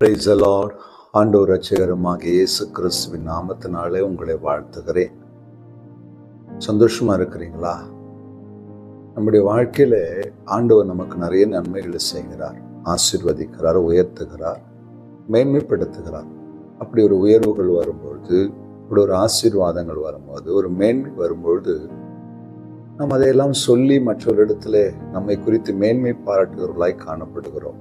Praise the Lord. ஆண்டவர் இரட்சகருமாகிய இயேசு கிறிஸ்துவின் நாமத்தினாலே உங்களை வாழ்த்துகிறேன். சந்தோஷமா இருக்கிறீங்களா? நம்முடைய வாழ்க்கையில ஆண்டவர் நமக்கு நிறைய நன்மைகளை செய்கிறார், ஆசீர்வதிக்கிறார், உயர்த்துகிறார், மேன்மைப்படுத்துகிறார். அப்படி ஒரு உயர்வுகள் வரும்பொழுது, இப்படி ஒரு ஆசீர்வாதங்கள் வரும்போது, ஒரு மேன்மை வரும்பொழுது நாம் அதையெல்லாம் சொல்லி மற்றொரு இடத்துல நம்மை குறித்து மேன்மை பாராட்டுகிறவர்களாய் காணப்படுகிறோம்.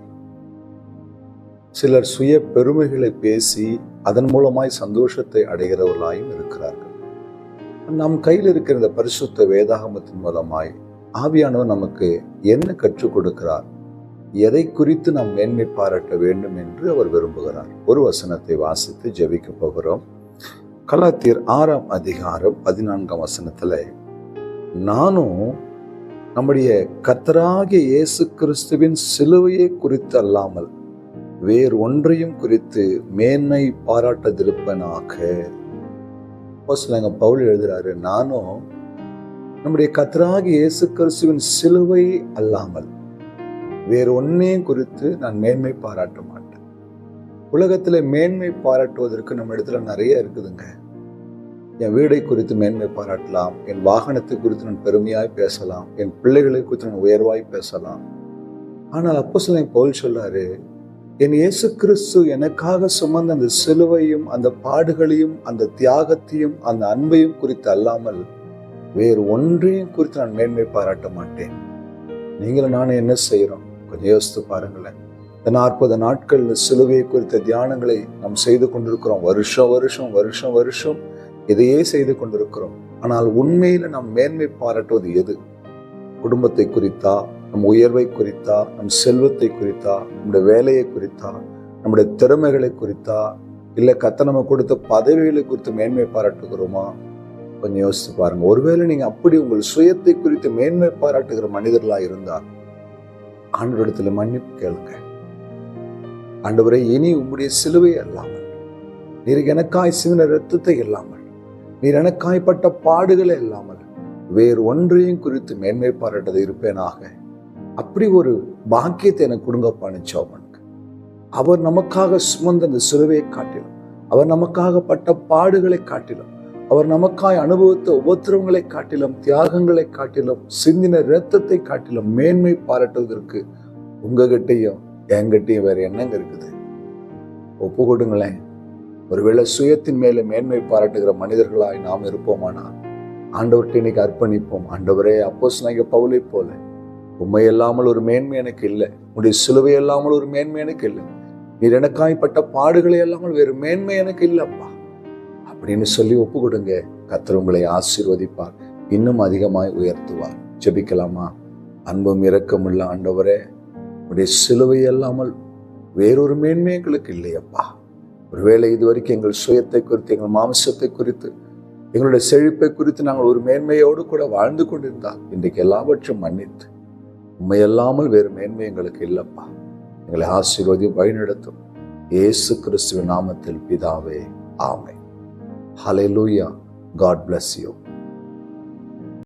சிலர் சுய பெருமைகளை பேசி அதன் மூலமாய் சந்தோஷத்தை அடைகிறவர்களாயும் இருக்கிறார்கள். நம் கையில் இருக்கிற இந்த பரிசுத்த வேதாகமத்தின் மூலமாய் ஆவியானவர் நமக்கு என்ன கற்றுக் கொடுக்கிறார், எதை குறித்து நாம் மேன்மை பாராட்ட வேண்டும் என்று அவர் விரும்புகிறார். ஒரு வசனத்தை வாசித்து ஜெபிக்க போகிறோம். கலாத்தியர் 6ஆம் அதிகாரம் 14ஆம் வசனத்துல, நானும் நம்முடைய கர்த்தராகிய இயேசு கிறிஸ்துவின் சிலுவையை குறித்து அல்லாமல் வேறு ஒன்றையும் குறித்து மேன்மை பாராட்டதிருப்பனாக. பவுல் எழுதுறாரு, நானும் நம்முடைய கர்த்தராகிய இயேசு கிறிஸ்துவின் சிலுவை அல்லாமல் வேறு ஒன்றையும் குறித்து நான் மேன்மை பாராட்ட மாட்டேன். உலகத்துல மேன்மை பாராட்டுவதற்கு நம்ம இடத்துல நிறைய இருக்குதுங்க. என் வீடை குறித்து மேன்மை பாராட்டலாம், என் வாகனத்தை குறித்து நான் பெருமையாய் பேசலாம், என் பிள்ளைகளை குறித்து நான் உயர்வாய் பேசலாம். ஆனால் அப்போஸ்தலன் பவுல் சொல்றாரு, என் இயேசு கிறிஸ்து எனக்காக சுமந்த அந்த சிலுவையும் அந்த பாடுகளையும் அந்த தியாகத்தையும் அந்த அன்பையும் குறித்து அல்லாமல் வேறு ஒன்றையும் குறித்து நான் மேன்மை பாராட்ட மாட்டேன். நீங்களும் நானும் என்ன செய்யறோம்? கொஞ்சம் யோசித்து பாருங்களேன். இந்த 40 நாட்கள் இந்த சிலுவையை குறித்த தியானங்களை நாம் செய்து கொண்டிருக்கிறோம். வருஷம் இதையே செய்து கொண்டிருக்கிறோம். ஆனால் உண்மையில நாம் மேன்மை பாராட்டுவது எது? குடும்பத்தை குறித்தா, நம் உயர்வை குறித்தா, நம் செல்வத்தை குறித்தா, நம்முடைய வேலையை குறித்தா, நம்முடைய திறமைகளை குறித்தா, இல்லை கர்த்தர் நமக்கு கொடுத்த பதவிகளை குறித்து மேன்மை பாராட்டுகிறோமா? கொஞ்சம் யோசித்து பாருங்க. ஒருவேளை நீங்க அப்படி உங்கள் சுயத்தை குறித்து மேன்மை பாராட்டுகிற மனிதர்களா இருந்தால் ஆண்டவரிடத்துல மன்னிப்பு கேளுங்க. ஆண்டவரே, இனி உம்முடைய சிலுவை அல்லாமல், நீர் எனக்காய் சிந்தின இரத்தத்தை இல்லாமல், நீர் எனக்காய்ப்பட்ட பாடுகளை இல்லாமல் வேறு ஒன்றையும் குறித்து மேன்மை பாராட்டதை இருப்பேனாக. அப்படி ஒரு பாக்கியத்தை எனக்கு கொடுங்கப்பான்னு ஜெபம். அவர் நமக்காக சுமந்த அந்த சிலுவையை காட்டிலும், அவர் நமக்காக பட்ட பாடுகளை காட்டிலும், அவர் நமக்காய் அனுபவித்த உபத்திரவங்களை காட்டிலும், தியாகங்களை காட்டிலும், சிந்தின இரத்தத்தை காட்டிலும் மேன்மை பாராட்டுவதற்கு உங்ககிட்டையும் என்கிட்டையும் வேற என்னங்க இருக்குது? ஒப்பு கொடுங்களேன். ஒருவேளை சுயத்தின் மேலே மேன்மை பாராட்டுகிற மனிதர்களாய் நாம் இருப்போமானால் ஆண்டவர்கிட்ட இன்னைக்கு அர்ப்பணிப்போம். ஆண்டவரே, அப்போஸ்தலனாகிய பவுலை போல உம்மை இல்லாமல் ஒரு மேன்மை எனக்கு இல்லை, உன்னுடைய சிலுவை இல்லாமல் ஒரு மேன்மை எனக்கு இல்லை, நீர் எனக்காய்ப்பட்ட பாடுகளை இல்லாமல் வேறு மேன்மை எனக்கு இல்லப்பா அப்படின்னு சொல்லி ஒப்பு கொடுங்க. கர்த்தர் உங்களை ஆசீர்வதிப்பார், இன்னும் அதிகமாய் உயர்த்துவார். ஜெபிக்கலாமா? அன்பும் இரக்கமுள்ள ஆண்டவரே, உடைய சிலுவை இல்லாமல் வேறொரு மேன்மை எங்களுக்கு இல்லையப்பா. ஒருவேளை இதுவரைக்கும் எங்கள் சுயத்தை குறித்து, எங்கள் மாம்சத்தை குறித்து, எங்களுடைய செழிப்பை குறித்து நாங்கள் ஒரு மேன்மையோடு கூட வாழ்ந்து கொண்டிருந்தால் இன்றைக்கு எல்லாவற்றையும் மன்னித்து உண்மை இல்லாமல் வேறு மேன்மை எங்களுக்கு இல்லப்பா. எங்களை ஆசீர்வதி வழிநடத்தும். இயேசு கிறிஸ்துவின் நாமத்தில் பிதாவே, ஆமென். ஹல்லேலூயா. God bless you.